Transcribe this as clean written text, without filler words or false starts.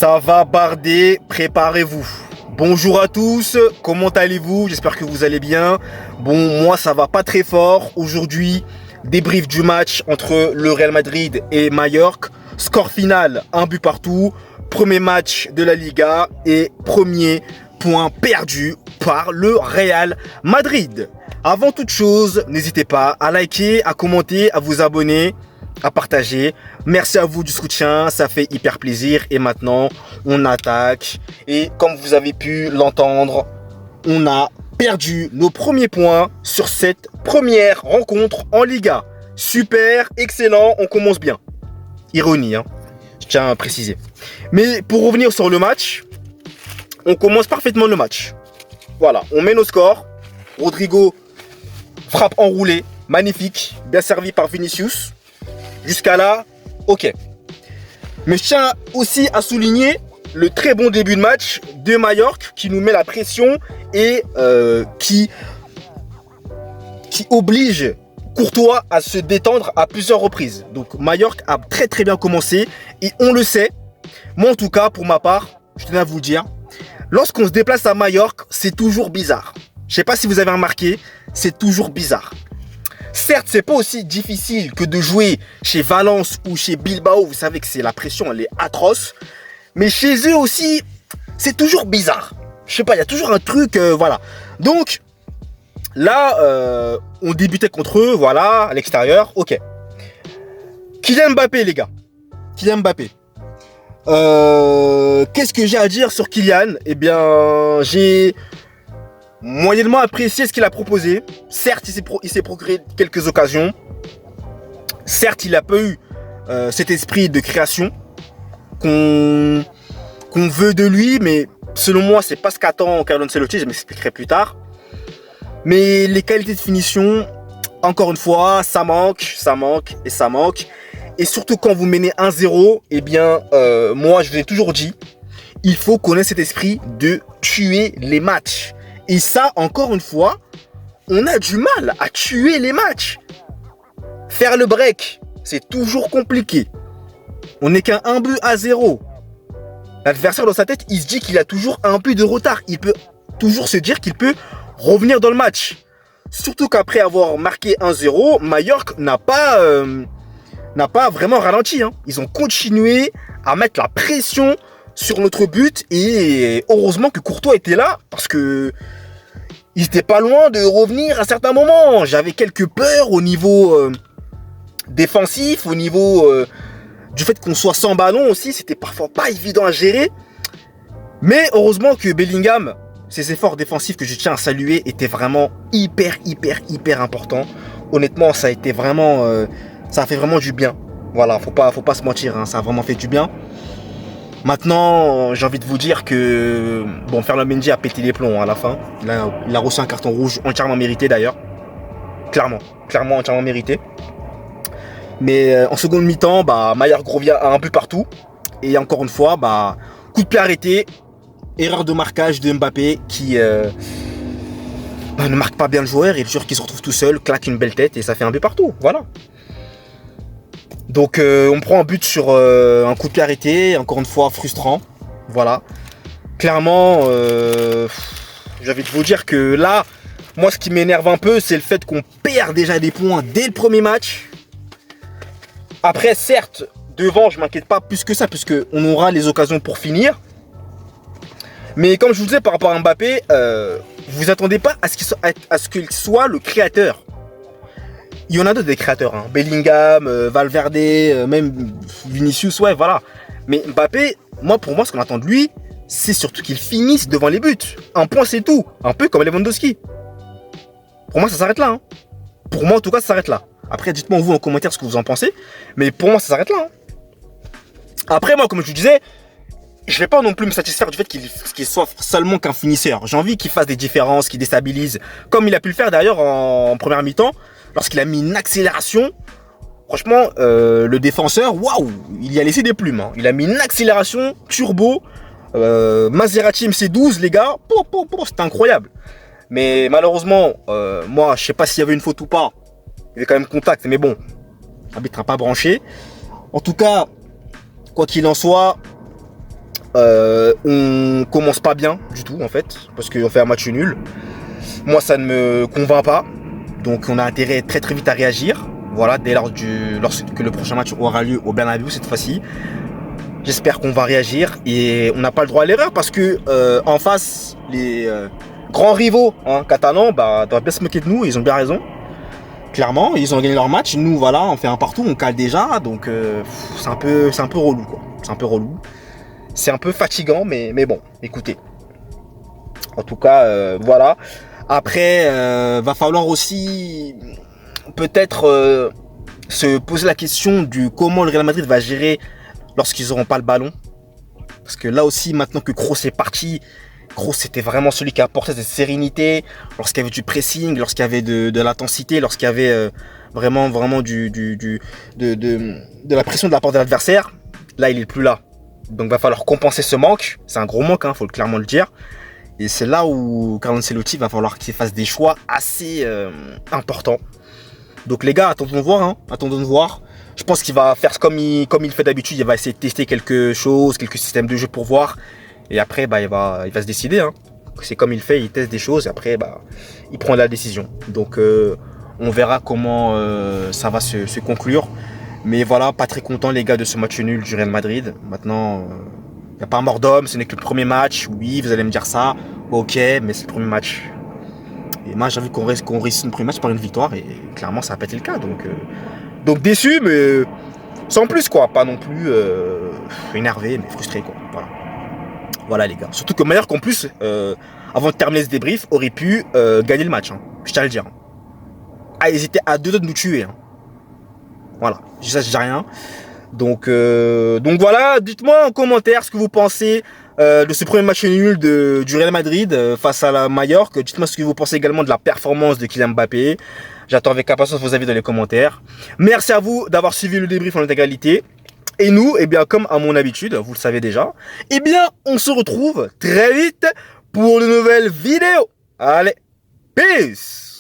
Ça va barder, préparez-vous. Bonjour à tous, comment allez-vous? J'espère que vous allez bien. Bon, moi ça va pas très fort. Aujourd'hui, débrief du match entre le Real Madrid et Mallorca. Score final, un but partout. Premier match de la Liga et premier point perdu par le Real Madrid. Avant toute chose, n'hésitez pas à liker, à commenter, à vous abonner, à partager. Merci à vous du soutien, ça fait hyper plaisir. Et maintenant, on attaque. Et comme vous avez pu l'entendre, on a perdu nos premiers points sur cette première rencontre en Liga. Super, excellent, on commence bien. Ironie, hein, je tiens à préciser. Mais pour revenir sur le match, on commence parfaitement le match. Voilà, on met nos scores. Rodrigo frappe enroulée, magnifique, bien servi par Vinicius. Jusqu'à là, ok. Mais je tiens aussi à souligner le très bon début de match de Mallorca qui nous met la pression et qui oblige Courtois à se détendre à plusieurs reprises. Donc Mallorca a très bien commencé et on le sait. Moi en tout cas, pour ma part, je tenais à vous le dire, lorsqu'on se déplace à Mallorca, c'est toujours bizarre. Je sais pas si vous avez remarqué, c'est toujours bizarre. Certes, c'est pas aussi difficile que de jouer chez Valence ou chez Bilbao. Vous savez que c'est la pression, elle est atroce. Mais chez eux aussi, c'est toujours bizarre. Je sais pas, il y a toujours un truc, voilà. Donc, là, on débutait contre eux, voilà, à l'extérieur, ok. Kylian Mbappé, les gars. Kylian Mbappé. Qu'est-ce que j'ai à dire sur Kylian? Eh bien, j'ai moyennement apprécié ce qu'il a proposé. Certes, il s'est procuré quelques occasions. Certes, il n'a pas eu cet esprit de création qu'on veut de lui. Mais selon moi, c'est pas ce qu'attend Carlo Ancelotti. Je m'expliquerai plus tard. Mais les qualités de finition, encore une fois, ça manque. Et surtout quand vous menez 1-0, eh bien, moi, je vous ai toujours dit, il faut qu'on ait cet esprit de tuer les matchs. Et ça, encore une fois, on a du mal à tuer les matchs. Faire le break, c'est toujours compliqué. On n'est qu'un 1-0. L'adversaire dans sa tête, il se dit qu'il a toujours un but de retard. Il peut toujours se dire qu'il peut revenir dans le match. Surtout qu'après avoir marqué 1-0, Mallorca n'a pas vraiment ralenti. Hein. Ils ont continué à mettre la pression sur notre but. Et heureusement que Courtois était là parce que il n'était pas loin de revenir à certains moments. J'avais quelques peurs au niveau défensif, au niveau du fait qu'on soit sans ballon aussi. C'était parfois pas évident à gérer. Mais heureusement que Bellingham, ses efforts défensifs que je tiens à saluer, étaient vraiment hyper importants. Honnêtement, ça a été vraiment, ça a fait vraiment du bien. Voilà, faut pas se mentir, hein, ça a vraiment fait du bien. Maintenant, j'ai envie de vous dire que bon, Ferland Mendy a pété les plombs à la fin. Il a reçu un carton rouge entièrement mérité d'ailleurs. Clairement entièrement mérité. Mais en seconde mi-temps, Mallorca revient à un but partout. Et encore une fois, coup de pied arrêté. Erreur de marquage de Mbappé qui ne marque pas bien le joueur. Et le joueur qui se retrouve tout seul, claque une belle tête et ça fait un but partout. Voilà. Donc on prend un but sur un coup de pied arrêté, encore une fois frustrant. Voilà. Clairement, j'ai envie de vous dire que là, moi ce qui m'énerve un peu, c'est le fait qu'on perd déjà des points dès le premier match. Après, certes, devant, je m'inquiète pas plus que ça, puisqu'on aura les occasions pour finir. Mais comme je vous disais par rapport à Mbappé, vous attendez pas à ce qu'il soit le créateur. Il y en a d'autres des créateurs, hein. Bellingham, Valverde, même Vinicius, ouais, voilà. Mais Mbappé, pour moi, ce qu'on attend de lui, c'est surtout qu'il finisse devant les buts. Un point, c'est tout. Un peu comme Lewandowski. Pour moi, ça s'arrête là. Hein. Pour moi, en tout cas, ça s'arrête là. Après, dites-moi vous en commentaire ce que vous en pensez. Mais pour moi, ça s'arrête là. Hein. Après, moi, comme je vous disais, je ne vais pas non plus me satisfaire du fait qu'il soit seulement qu'un finisseur. J'ai envie qu'il fasse des différences, qu'il déstabilise. Comme il a pu le faire d'ailleurs en première mi-temps. Lorsqu'il a mis une accélération, franchement, le défenseur, waouh, il y a laissé des plumes. Hein. Il a mis une accélération turbo. Maserati MC12, les gars, c'était incroyable. Mais malheureusement, moi, je sais pas s'il y avait une faute ou pas. Il y avait quand même contact, mais bon, l'arbitre n'a pas branché. En tout cas, quoi qu'il en soit, On commence pas bien du tout en fait, parce qu'on fait un match nul. Moi ça ne me convainc pas, donc on a intérêt très très vite à réagir. Voilà, dès lors lorsque le prochain match aura lieu au Bernabéu cette fois-ci. J'espère qu'on va réagir et on n'a pas le droit à l'erreur parce que en face, les grands rivaux catalans doivent bien se moquer de nous, ils ont bien raison. Clairement, ils ont gagné leur match, nous voilà, on fait un partout, on cale déjà, donc c'est un peu relou quoi. C'est un peu relou. C'est un peu fatigant, mais bon, écoutez. En tout cas, voilà. Après, va falloir aussi peut-être se poser la question du comment le Real Madrid va gérer lorsqu'ils n'auront pas le ballon. Parce que là aussi, maintenant que Kroos est parti, Kroos c'était vraiment celui qui apportait cette sérénité, lorsqu'il y avait du pressing, lorsqu'il y avait de l'intensité, lorsqu'il y avait vraiment de la pression de la part de l'adversaire. Là, il est plus là. Donc, va falloir compenser ce manque. C'est un gros manque, faut clairement le dire. Et c'est là où Carlo Ancelotti va falloir qu'il fasse des choix assez importants. Donc, les gars, attendons de voir. Attendons de voir. Je pense qu'il va faire comme il fait d'habitude. Il va essayer de tester quelque chose, quelques systèmes de jeu pour voir. Et après, il va se décider. C'est comme il fait, il teste des choses. Et après, il prend la décision. Donc, on verra comment ça va se conclure. Mais voilà, pas très content les gars de ce match nul du Real Madrid. Maintenant, il n'y a pas un mort d'homme, ce n'est que le premier match. Oui, vous allez me dire ça. Ok, mais c'est le premier match. Et moi, j'ai envie qu'on réussisse le premier match par une victoire. Et clairement, ça n'a pas été le cas. Donc déçu, mais sans plus quoi. Pas non plus énervé, mais frustré quoi. Voilà les gars. Surtout que Meilleur qu'en plus, avant de terminer ce débrief, aurait pu gagner le match. Je tiens à le dire. Ah, ils étaient à 2 doigts de nous tuer. Voilà, je dis rien. Donc voilà, dites-moi en commentaire ce que vous pensez de ce premier match nul du Real Madrid face à la Mallorca. Dites-moi ce que vous pensez également de la performance de Kylian Mbappé. J'attends avec impatience vos avis dans les commentaires. Merci à vous d'avoir suivi le débrief en intégralité. Et nous, eh bien, comme à mon habitude, vous le savez déjà, eh bien, on se retrouve très vite pour de nouvelles vidéos. Allez, peace!